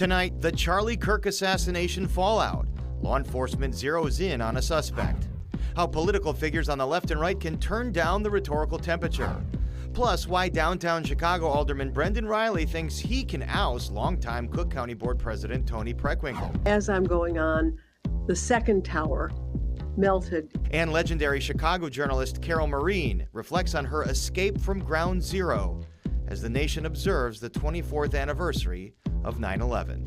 Tonight, the Charlie Kirk assassination fallout. Law enforcement zeroes in on a suspect. How political figures on the left and right can turn down the rhetorical temperature. Plus, why downtown Chicago Alderman Brendan Reilly thinks he can oust longtime Cook County Board President Toni Preckwinkle. As I'm going on, the second tower melted. And legendary Chicago journalist Carol Marin reflects on her escape from Ground Zero as the nation observes the 24th anniversary of 9/11.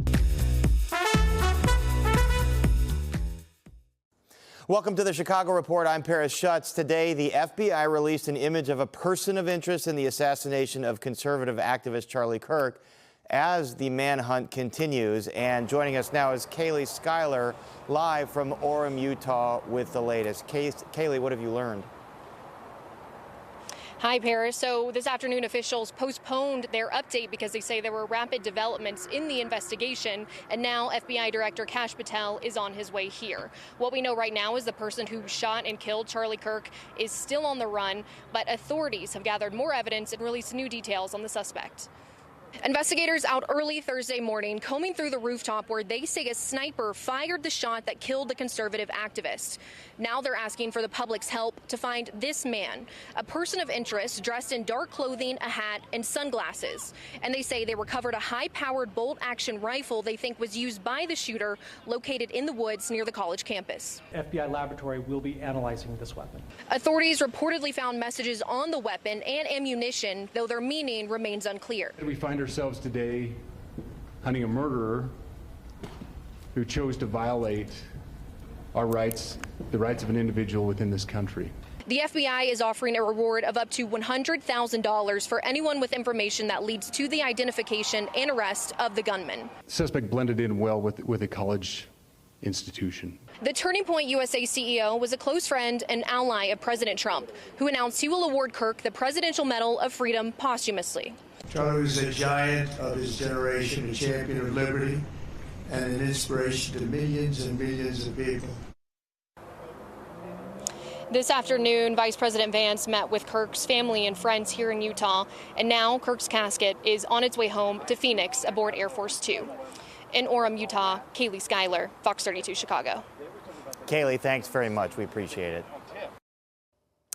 Welcome to the Chicago Report. I'm Paris Schutz. Today, the FBI released an image of a person of interest in the assassination of conservative activist Charlie Kirk as the manhunt continues. And joining us now is Kaylee Schuyler, live from Orem, Utah, with the latest. Kaylee, what have you learned? Hi, Paris. So this afternoon, officials postponed their update because they say there were rapid developments in the investigation, and now FBI Director Kash Patel is on his way here. What we know right now is the person who shot and killed Charlie Kirk is still on the run, but authorities have gathered more evidence and released new details on the suspect. Investigators out early Thursday morning combing through the rooftop where they say a sniper fired the shot that killed the conservative activist. Now they're asking for the public's help to find this man, a person of interest dressed in dark clothing, a hat, and sunglasses. And they say they recovered a high-powered bolt-action rifle they think was used by the shooter located in the woods near the college campus. FBI laboratory will be analyzing this weapon. Authorities reportedly found messages on the weapon and ammunition, though their meaning remains unclear. We find ourselves today hunting a murderer who chose to violate our rights, the rights of an individual within this country. The FBI is offering a reward of up to $100,000 for anyone with information that leads to the identification and arrest of the gunman. The suspect blended in well with a college institution. The Turning Point USA CEO was a close friend and ally of President Trump, who announced he will award Kirk the Presidential Medal of Freedom posthumously. Charlie was a giant of his generation, a champion of liberty, and an inspiration to millions and millions of people. This afternoon, Vice President Vance met with Kirk's family and friends here in Utah, and now Kirk's casket is on its way home to Phoenix aboard Air Force Two. In Orem, Utah, Kaylee Schuyler, Fox 32 Chicago. Kaylee, thanks very much. We appreciate it.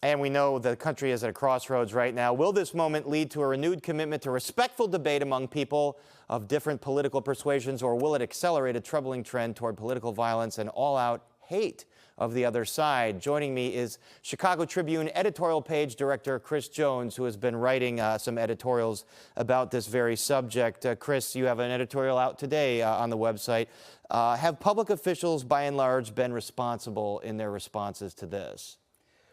And we know the country is at a crossroads right now. Will this moment lead to a renewed commitment to respectful debate among people of different political persuasions, or will it accelerate a troubling trend toward political violence and all-out hate of the other side? Joining me is Chicago Tribune editorial page director Chris Jones, who has been writing some editorials about this very subject. Chris, you have an editorial out today on the website. Have public officials, by and large, been responsible in their responses to this?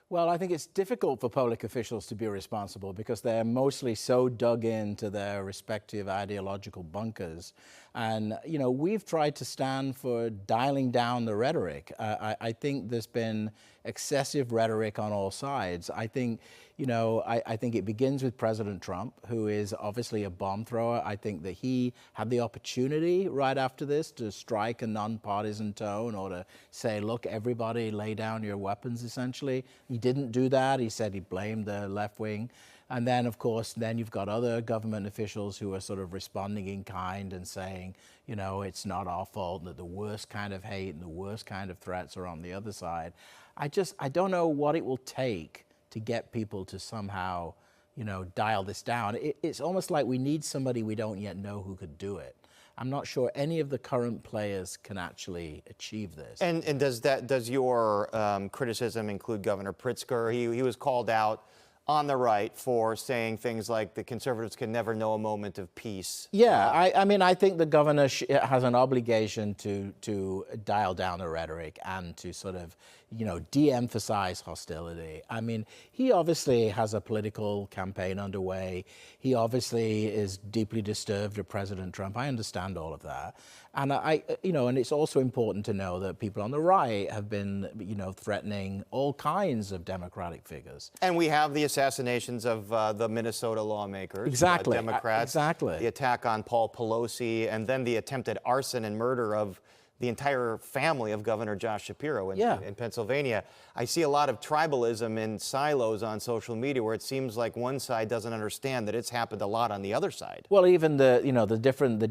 Well, I think it's difficult for public officials to be responsible because they're mostly so dug into their respective ideological bunkers. And, you know, we've tried to stand for dialing down the rhetoric. I think there's been excessive rhetoric on all sides. I think, you know, I think it begins with President Trump, who is obviously a bomb thrower. I think that he had the opportunity right after this to strike a nonpartisan tone or to say, look, everybody lay down your weapons, essentially. He didn't do that. He said he blamed the left wing. And then, of course, then you've got other government officials who are sort of responding in kind and saying, you know, it's not our fault, that the worst kind of hate and the worst kind of threats are on the other side. I don't know what it will take to get people to somehow, you know, dial this down. It's almost like we need somebody we don't yet know who could do it. I'm not sure any of the current players can actually achieve this. And does your criticism include Governor Pritzker? He was called out on the right for saying things like the conservatives can never know a moment of peace. Yeah, I mean, I think the governor has an obligation to dial down the rhetoric and to sort of, you know, de-emphasize hostility. I mean, he obviously has a political campaign underway. He obviously is deeply disturbed at President Trump. I understand all of that. And you know, and it's also important to know that people on the right have been, you know, threatening all kinds of Democratic figures. And we have the assassinations of the Minnesota lawmakers, exactly, Democrats, exactly. The attack on Paul Pelosi, and then the attempted arson and murder of the entire family of Governor Josh Shapiro in Pennsylvania. I see a lot of tribalism in silos on social media where it seems like one side doesn't understand that it's happened a lot on the other side. Well, even the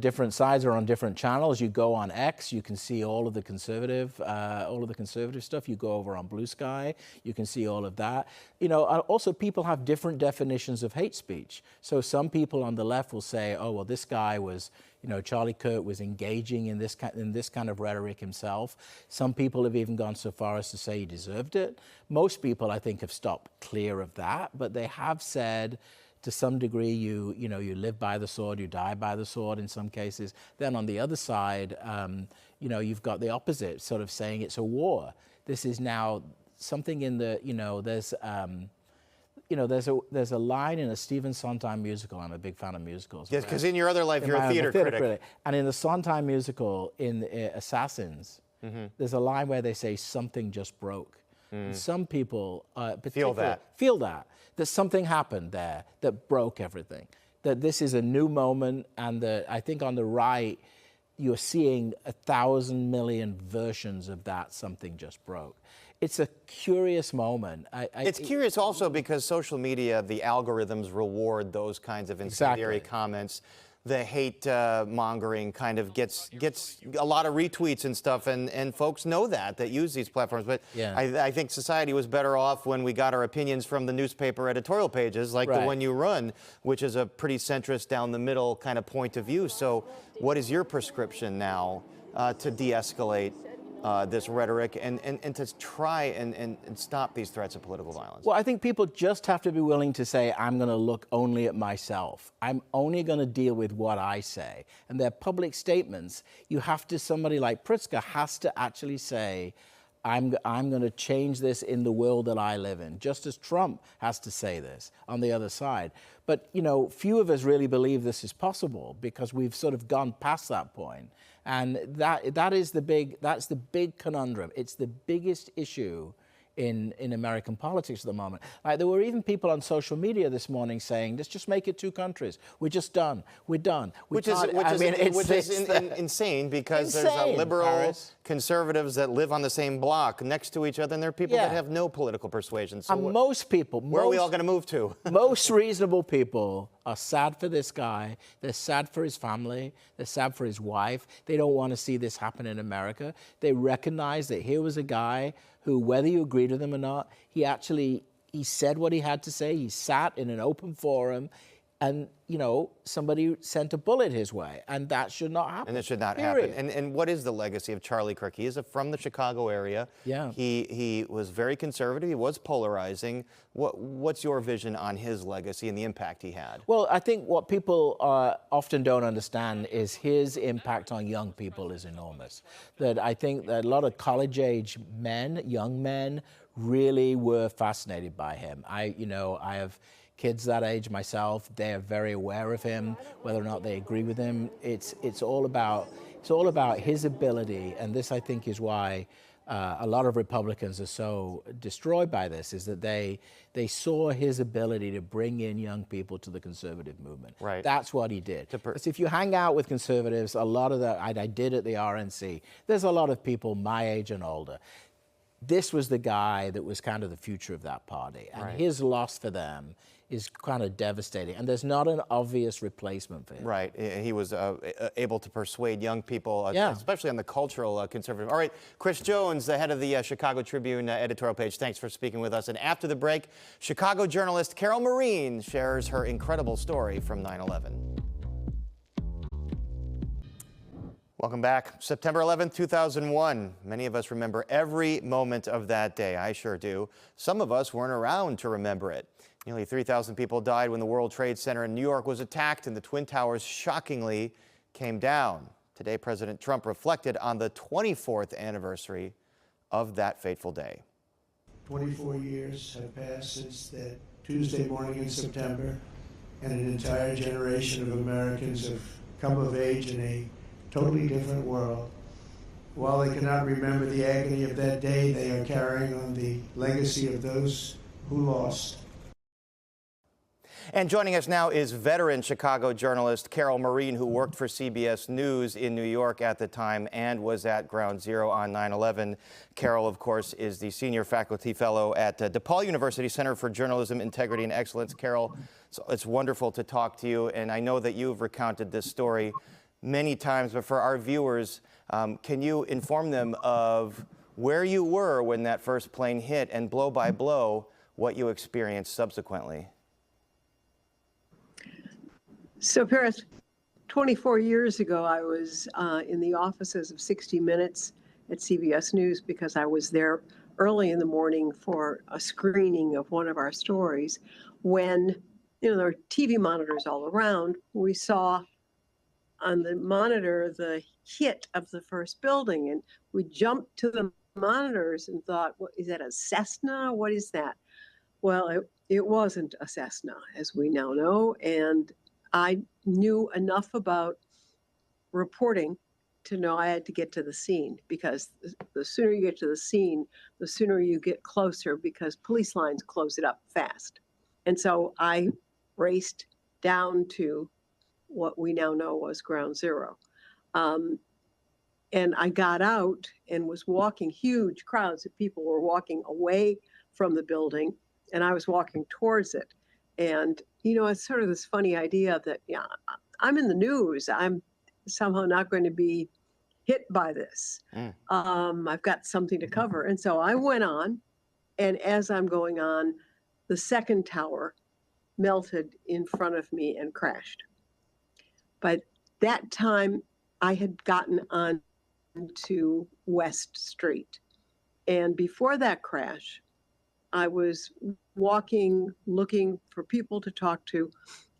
different sides are on different channels. You go on X, you can see all of the conservative stuff. You go over on Blue Sky, you can see all of that. Also people have different definitions of hate speech. So some people on the left will say, oh, well, this guy was, Charlie Kirk was engaging in this kind of rhetoric himself. Some people have even gone so far as to say he deserved it. Most people, I think, have stopped clear of that, but they have said, to some degree, you live by the sword, you die by the sword in some cases. Then on the other side, you've got the opposite, sort of saying it's a war. This is now something in the, there's a line in a Stephen Sondheim musical. I'm a big fan of musicals. Yes, because in your other life, you're a theater critic. And in the Sondheim musical, in Assassins, there's a line where they say, something just broke. And some people feel that something happened there that broke everything, that this is a new moment, and that I think on the right, you're seeing 1,000 million versions of that something just broke. It's a curious moment. It's curious also because social media, the algorithms reward those kinds of incendiary comments. The hate mongering kind of gets a lot of retweets and stuff, and folks know that use these platforms. But I think society was better off when we got our opinions from the newspaper editorial pages, like the one you run, which is a pretty centrist, down the middle kind of point of view. So what is your prescription now to de-escalate this rhetoric and to try and stop these threats of political violence? Well, I think people just have to be willing to say, I'm going to look only at myself. I'm only going to deal with what I say. And their public statements, somebody like Pritzker has to actually say, I'm going to change this in the world that I live in, just as Trump has to say this on the other side. But, few of us really believe this is possible because we've sort of gone past that point. And that's the big conundrum. It's the biggest issue in American politics at the moment. Like, there were even people on social media this morning saying, let's just make it two countries. We're just done. We're done. Which is insane because there's liberal conservatives that live on the same block next to each other, and there are people that have no political persuasion. So and most people... Where are we all going to move to? Most reasonable people are sad for this guy. They're sad for his family. They're sad for his wife. They don't want to see this happen in America. They recognize that here was a guy who, whether you agreed with him or not, he said what he had to say. He sat in an open forum, and, somebody sent a bullet his way, and that should not happen. And it should not happen. And what is the legacy of Charlie Kirk? He is from the Chicago area. Yeah. He was very conservative. He was polarizing. What's your vision on his legacy and the impact he had? Well, I think what people often don't understand is his impact on young people is enormous. That I think that a lot of college-age men, young men, really were fascinated by him. I have kids that age myself. They are very aware of him, whether or not they agree with him. It's all about his ability, and this, I think, is why a lot of Republicans are so destroyed by this, is that they saw his ability to bring in young people to the conservative movement. Right. That's what he did. Because if you hang out with conservatives, a lot of I did at the RNC, there's a lot of people my age and older. This was the guy that was kind of the future of that party, and his loss for them is kind of devastating, and there's not an obvious replacement for him. Right. He was able to persuade young people, especially on the cultural conservative. All right, Chris Jones, the head of the Chicago Tribune editorial page, thanks for speaking with us. And after the break, Chicago journalist Carol Marin shares her incredible story from 9/11. Welcome back. September 11th, 2001. Many of us remember every moment of that day. I sure do. Some of us weren't around to remember it. Nearly 3,000 people died when the World Trade Center in New York was attacked and the Twin Towers shockingly came down. Today, President Trump reflected on the 24th anniversary of that fateful day. 24 years have passed since that Tuesday morning in September, and an entire generation of Americans have come of age in a totally different world. While they cannot remember the agony of that day, they are carrying on the legacy of those who lost. And joining us now is veteran Chicago journalist Carol Marin, who worked for CBS News in New York at the time and was at Ground Zero on 9/11. Carol, of course, is the senior faculty fellow at DePaul University Center for Journalism, Integrity, and Excellence. Carol, it's wonderful to talk to you, and I know that you've recounted this story many times, but for our viewers, can you inform them of where you were when that first plane hit and blow by blow what you experienced subsequently? So, Paris, 24 years ago, I was in the offices of 60 Minutes at CBS News because I was there early in the morning for a screening of one of our stories. When, there were TV monitors all around, we saw on the monitor the hit of the first building, and we jumped to the monitors and thought, "What is that, a Cessna? What is that?" Well, it wasn't a Cessna, as we now know, and I knew enough about reporting to know I had to get to the scene, because the sooner you get to the scene, the sooner you get closer, because police lines close it up fast. And so I raced down to what we now know was Ground Zero. And I got out and was walking. Huge crowds of people were walking away from the building, and I was walking towards it. And, it's sort of this funny idea that, I'm in the news. I'm somehow not going to be hit by this. I've got something to cover. And so I went on, and as I'm going on, the second tower melted in front of me and crashed. By that time, I had gotten on to West Street. And before that crash, I was walking, looking for people to talk to,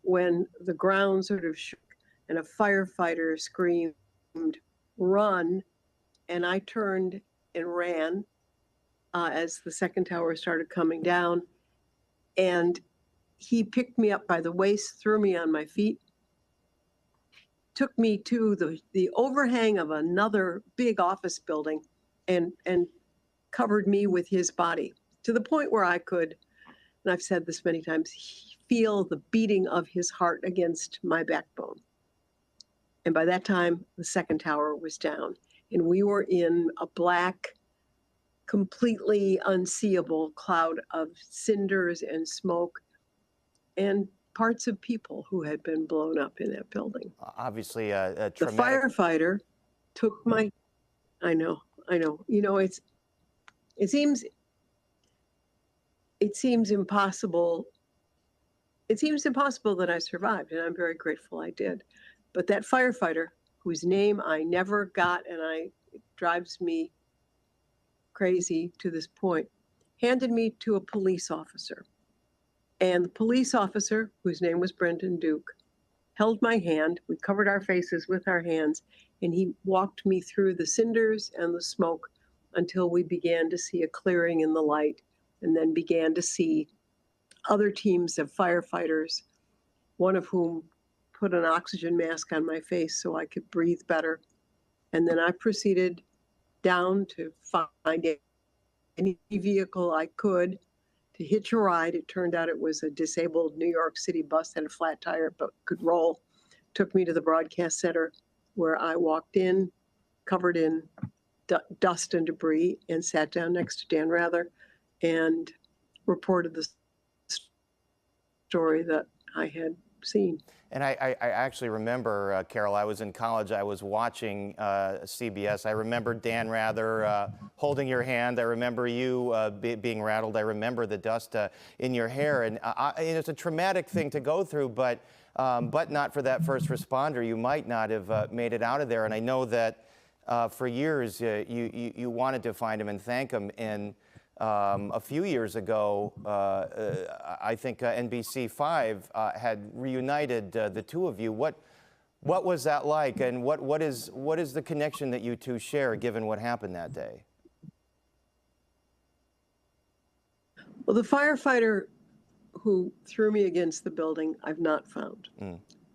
when the ground sort of shook and a firefighter screamed, "Run!" And I turned and ran as the second tower started coming down. And he picked me up by the waist, threw me on my feet, took me to the overhang of another big office building, and covered me with his body, to the point where I could, and I've said this many times, feel the beating of his heart against my backbone. And by that time, the second tower was down, and we were in a black, completely unseeable cloud of cinders and smoke and parts of people who had been blown up in that building. Obviously, a traumatic... The firefighter took my... I know. It seems impossible. It seems impossible that I survived, and I'm very grateful I did. But that firefighter, whose name I never got, and it drives me crazy to this point, handed me to a police officer. And the police officer, whose name was Brendan Duke, held my hand. We covered our faces with our hands, and he walked me through the cinders and the smoke until we began to see a clearing in the light, and then began to see other teams of firefighters, one of whom put an oxygen mask on my face so I could breathe better. And then I proceeded down to find any vehicle I could to hitch a ride. It turned out it was a disabled New York City bus that had a flat tire but could roll. Took me to the broadcast center, where I walked in, covered in dust and debris, and sat down next to Dan Rather and reported the story that I had seen. And I actually remember, Carol, I was in college. I was watching CBS. I remember Dan Rather holding your hand. I remember you being rattled. I remember the dust in your hair. And it's a traumatic thing to go through, but not for that first responder. You might not have made it out of there. And I know that for years you wanted to find him and thank him. And a few years ago, I think NBC5 had reunited the two of you. What was that like, and what is the connection that you two share, given what happened that day? Well, the firefighter who threw me against the building, I've not found.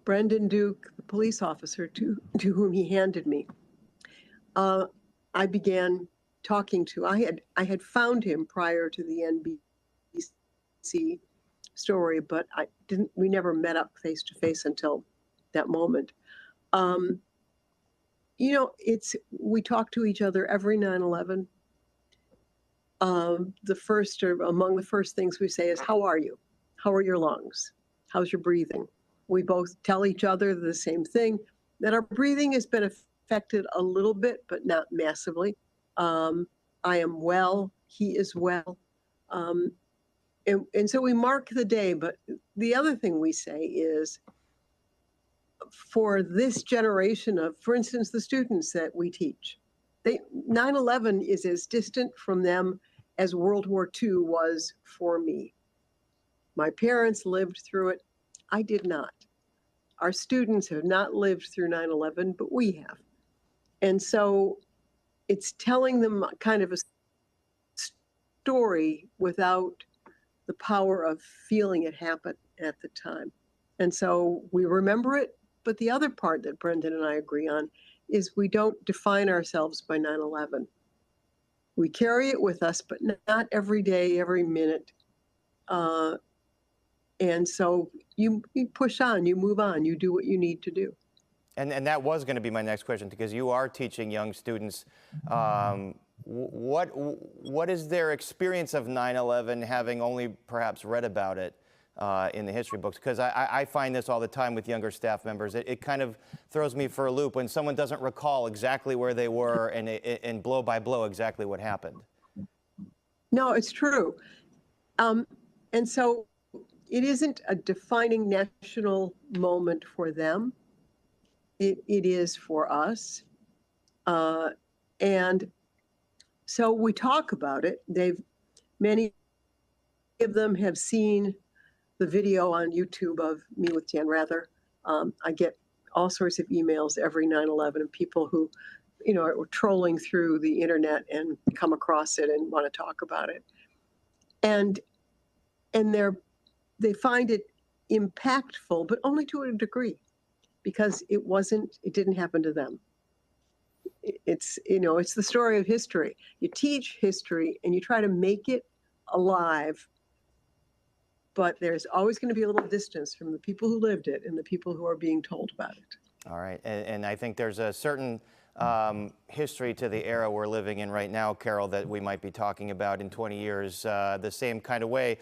Brendan Duke, the police officer to whom he handed me, I began talking to. I had found him prior to the NBC story, but we never met up face to face until that moment. You know, we talk to each other every 9/11. Among the first things we say is, how are you? How are your lungs? How's your breathing? We both tell each other the same thing, that our breathing has been affected a little bit, but not massively. I am well, he is well. And so we mark the day, but the other thing we say is, for this generation of, for instance, the students that we teach, 9/11 is as distant from them as World War II was for me. My parents lived through it. I did not. Our students have not lived through 9/11, but we have. And so it's telling them kind of a story without the power of feeling it happen at the time. And so we remember it, but the other part that Brendan and I agree on is we don't define ourselves by 9/11. We carry it with us, but not every day, every minute. And so you push on, you move on, you do what you need to do. And that was going to be my next question, because you are teaching young students. What is their experience of 9/11, having only perhaps read about it in the history books? Because I find this all the time with younger staff members. It kind of throws me for a loop when someone doesn't recall exactly where they were and blow by blow exactly what happened. No, it's true. And so it isn't a defining national moment for them. It is for us. And so we talk about it. Many of them have seen the video on YouTube of me with Dan Rather. I get all sorts of emails every 9/11 of people who, you know, are trolling through the internet and come across it and want to talk about it. And they find it impactful, but only to a degree, because it didn't happen to them. It's the story of history. You teach history and you try to make it alive, but there's always going to be a little distance from the people who lived it and the people who are being told about it. All right, and I think there's a certain history to the era we're living in right now, Carol, that we might be talking about in 20 years the same kind of way.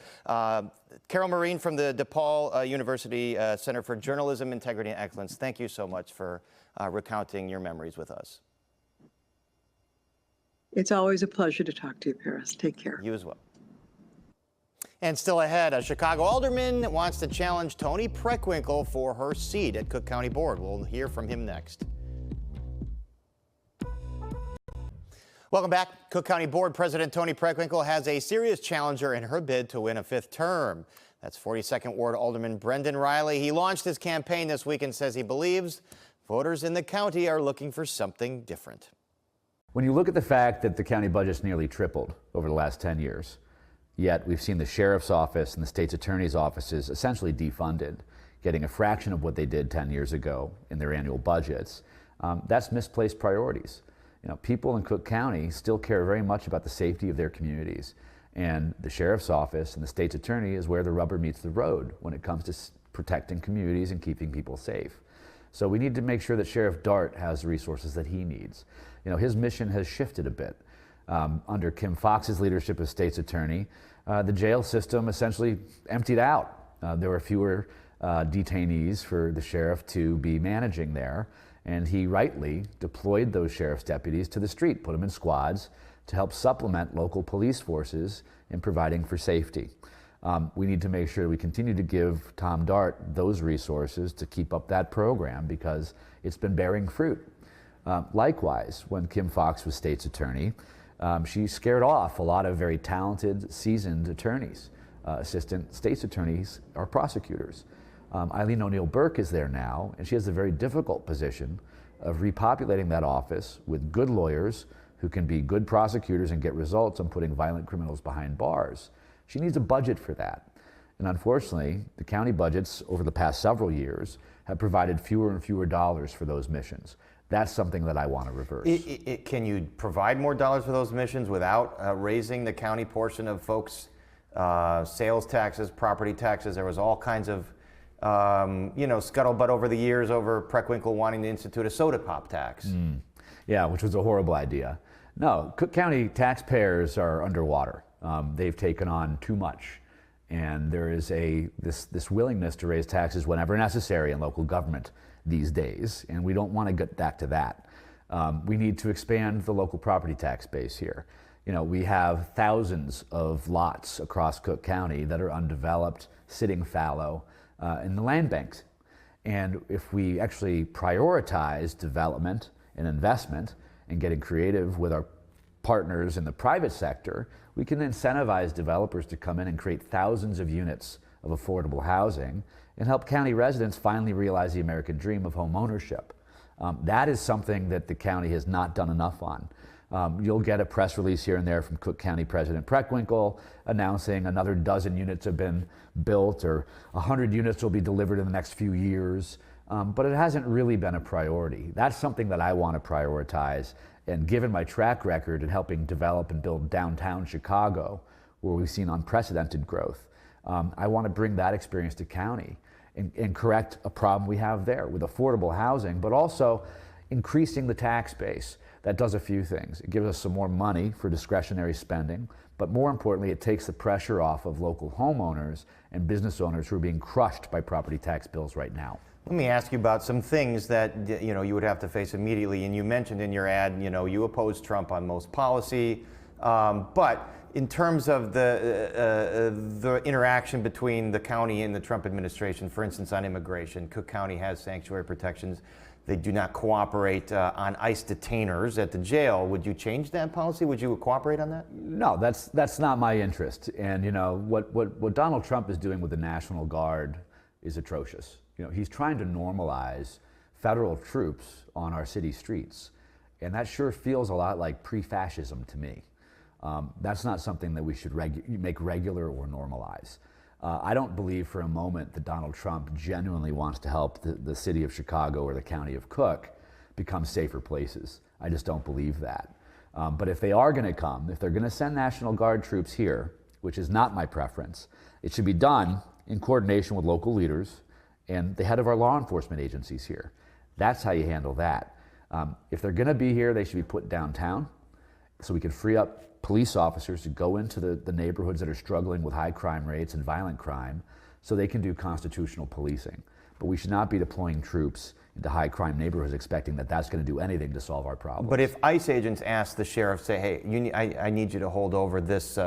Carol Marin from the DePaul University Center for Journalism, Integrity, and Excellence, thank you so much for recounting your memories with us. It's always a pleasure to talk to you, Paris. Take care. You as well. And still ahead, a Chicago alderman wants to challenge Toni Preckwinkle for her seat at Cook County Board. We'll hear from him next. Welcome back. Cook County Board President Toni Preckwinkle has a serious challenger in her bid to win a 5th term. That's 42nd Ward Alderman Brendan Reilly. He launched his campaign this week and says he believes voters in the county are looking for something different. When you look at the fact that the county budget's nearly tripled over the last 10 years, yet we've seen the sheriff's office and the state's attorney's offices essentially defunded, getting a fraction of what they did 10 years ago in their annual budgets, that's misplaced priorities. You know, people in Cook County still care very much about the safety of their communities, and the sheriff's office and the state's attorney is where the rubber meets the road when it comes to protecting communities and keeping people safe. So we need to make sure that Sheriff Dart has the resources that he needs. You know, his mission has shifted a bit. Under Kim Foxx's leadership as state's attorney, the jail system essentially emptied out. There were fewer detainees for the sheriff to be managing there, and he rightly deployed those sheriff's deputies to the street, put them in squads to help supplement local police forces in providing for safety. We need to make sure we continue to give Tom Dart those resources to keep up that program, because it's been bearing fruit. Likewise, when Kim Foxx was state's attorney, she scared off a lot of very talented, seasoned attorneys. Assistant state's attorneys are prosecutors. Eileen O'Neill Burke is there now, and she has the very difficult position of repopulating that office with good lawyers who can be good prosecutors and get results on putting violent criminals behind bars. She needs a budget for that. And unfortunately, the county budgets over the past several years have provided fewer and fewer dollars for those missions. That's something that I want to reverse. Can you provide more dollars for those missions without raising the county portion of folks sales taxes, property taxes. There was all kinds of scuttlebutt over the years over Preckwinkle wanting to institute a soda pop tax. Yeah, which was a horrible idea. No, Cook County taxpayers are underwater. They've taken on too much. And there is this willingness to raise taxes whenever necessary in local government these days. And we don't want to get back to that. We need to expand the local property tax base here. We have thousands of lots across Cook County that are undeveloped, sitting fallow in the land banks. And if we actually prioritize development and investment and getting creative with our partners in the private sector, we can incentivize developers to come in and create thousands of units of affordable housing and help county residents finally realize the American dream of home ownership. That is something that the county has not done enough on. You'll get a press release here and there from Cook County President Preckwinkle announcing another dozen units have been built or 100 units will be delivered in the next few years, but it hasn't really been a priority. That's something that I want to prioritize, and given my track record in helping develop and build downtown Chicago, where we've seen unprecedented growth, I want to bring that experience to county and correct a problem we have there with affordable housing, but also increasing the tax base. That does a few things. It gives us some more money for discretionary spending, but more importantly, it takes the pressure off of local homeowners and business owners who are being crushed by property tax bills right now. Let me ask you about some things that you would have to face immediately. And you mentioned in your ad, you oppose Trump on most policy, but in terms of the interaction between the county and the Trump administration, for instance, on immigration, Cook County has sanctuary protections. They do not cooperate on ICE detainers at the jail. Would you change that policy? Would you cooperate on that? No, that's not my interest. And what Donald Trump is doing with the National Guard is atrocious. He's trying to normalize federal troops on our city streets, and that sure feels a lot like pre-fascism to me. That's not something that we should make regular or normalize. I don't believe for a moment that Donald Trump genuinely wants to help the city of Chicago or the county of Cook become safer places. I just don't believe that. But if they are going to come, if they're going to send National Guard troops here, which is not my preference, it should be done in coordination with local leaders and the head of our law enforcement agencies here. That's how you handle that. If they're going to be here, they should be put downtown so we can free up police officers to go into the neighborhoods that are struggling with high crime rates and violent crime so they can do constitutional policing. But we should not be deploying troops into high crime neighborhoods expecting that that's going to do anything to solve our problems. But if ICE agents ask the sheriff, say, hey, I need you to hold over this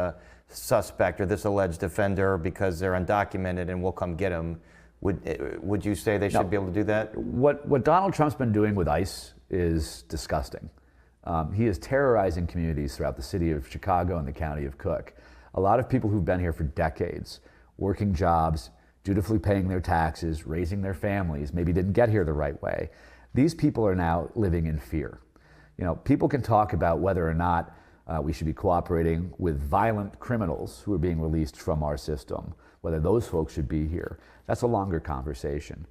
suspect or this alleged offender because they're undocumented and we'll come get him, would you say they should be able to do that? What Donald Trump's been doing with ICE is disgusting. He is terrorizing communities throughout the city of Chicago and the county of Cook. A lot of people who've been here for decades, working jobs, dutifully paying their taxes, raising their families, maybe didn't get here the right way. These people are now living in fear. People can talk about whether or not we should be cooperating with violent criminals who are being released from our system, whether those folks should be here. That's a longer conversation.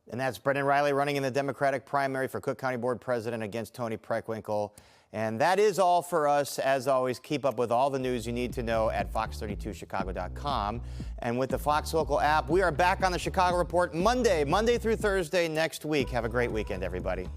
And that's Brendan Reilly running in the Democratic primary for Cook County Board President against Toni Preckwinkle. And that is all for us. As always, keep up with all the news you need to know at fox32chicago.com. And with the Fox Local app, we are back on the Chicago Report Monday through Thursday next week. Have a great weekend, everybody.